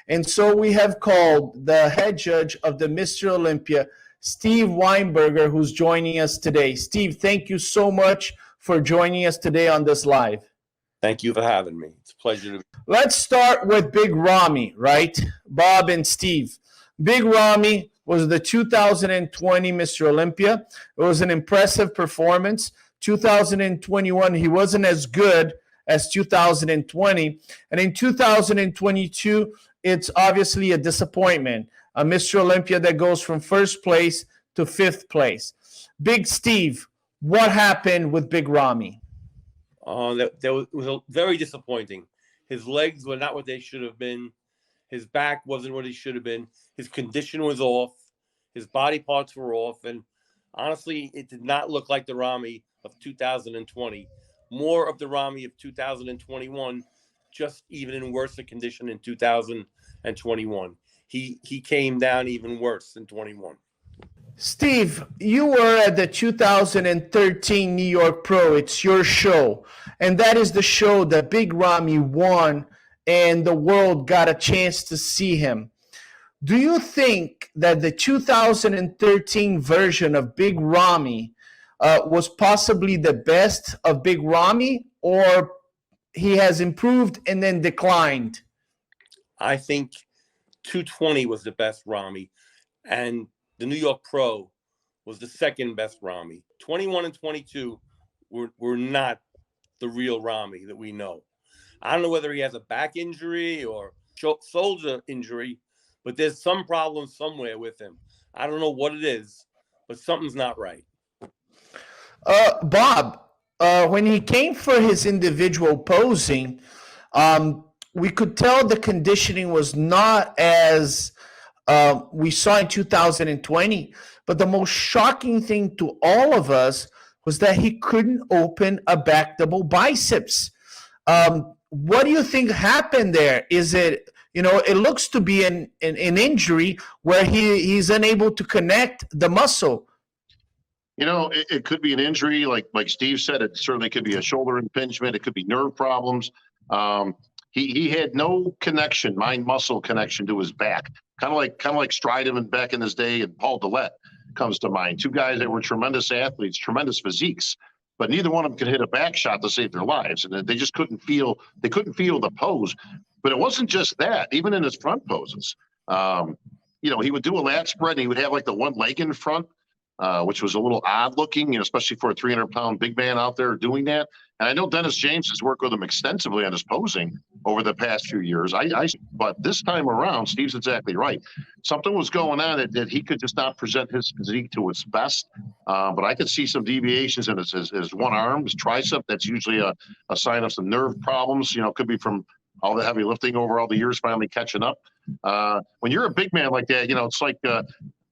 And so we have called the head judge of the Mr. Olympia, Steve Weinberger, who's joining us today. Steve, thank you so much for joining us today on this live. Thank you for having me. It's a pleasure to be. Let's start with Big Ramy, right? Bob and Steve. Big Ramy was the 2020 Mr. Olympia. It was an impressive performance. 2021, he wasn't as good as 2020. And in 2022, it's obviously a disappointment. A Mr. Olympia that goes from first place to fifth place. Big Steve, what happened with Big Ramy? That was very disappointing. His legs were not what they should have been. His back wasn't what he should have been. His condition was off. His body parts were off. And honestly, it did not look like the Ramy of 2020. More of the Ramy of 2021, just even in worse condition in 2021. He came down even worse in 21. Steve, you were at the 2013 New York Pro. It's your show. And that is the show that Big Ramy won and the world got a chance to see him. Do you think that the 2013 version of Big Ramy was possibly the best of Big Ramy, or he has improved and then declined? I think 220 was the best Ramy, and the New York Pro was the second best Ramy. 21 and 22 were not the real Ramy that we know. I don't know whether he has a back injury or shoulder injury, but there's some problem somewhere with him. I don't know what it is, but something's not right. Bob, when he came for his individual posing, we could tell the conditioning was not as we saw in 2020. But the most shocking thing to all of us was that he couldn't open a back double biceps. What do you think happened there? Is it, it looks to be an injury where he's unable to connect the muscle. It could be an injury, like Steve said. It certainly could be a shoulder impingement. It could be nerve problems. He had no connection, mind muscle connection to his back. Kind of like Strideman back in his day, and Paul Dillette comes to mind. Two guys that were tremendous athletes, tremendous physiques, but neither one of them could hit a back shot to save their lives, and they just couldn't feel. They couldn't feel the pose. But it wasn't just that. Even in his front poses, he would do a lat spread, and he would have like the one leg in front, which was a little odd looking, especially for a 300-pound big man out there doing that. And I know Dennis James has worked with him extensively on his posing over the past few years. But this time around, Steve's exactly right. Something was going on that he could just not present his physique to its best. But I could see some deviations in his one arm, his tricep. That's usually a sign of some nerve problems. Could be from all the heavy lifting over all the years finally catching up. When you're a big man like that, it's like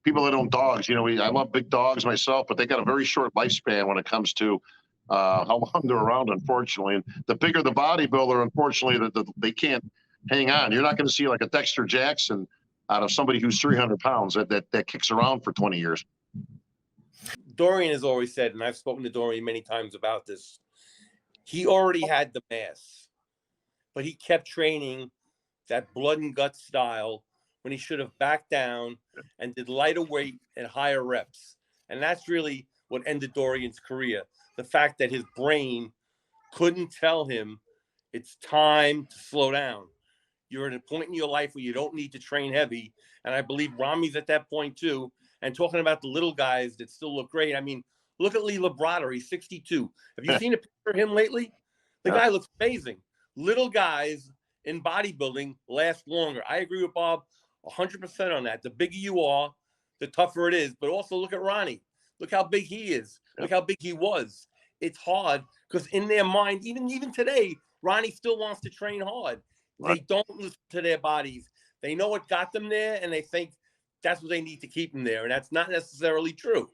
people that own dogs. I love big dogs myself, but they got a very short lifespan when it comes to how long they're around, unfortunately. And the bigger the bodybuilder, unfortunately, they can't hang on. You're not going to see like a Dexter Jackson out of somebody who's 300 pounds that kicks around for 20 years. Dorian has always said, and I've spoken to Dorian many times about this, he already had the mass, but he kept training that blood and guts style when he should have backed down and did lighter weight and higher reps. And that's really what ended Dorian's career. The fact that his brain couldn't tell him it's time to slow down. You're at a point in your life where you don't need to train heavy. And I believe Ramy's at that point too. And talking about the little guys that still look great. I mean, look at Lee Labrada. He's 62. Have you seen a picture of him lately? The guy looks amazing. Little guys in bodybuilding last longer. I agree with Bob 100% on that. The bigger you are, the tougher it is. But also look at Ronnie. Look how big he is. Look how big he was. It's hard because in their mind, even today, Ronnie still wants to train hard. They don't listen to their bodies. They know what got them there, and they think that's what they need to keep them there. And that's not necessarily true.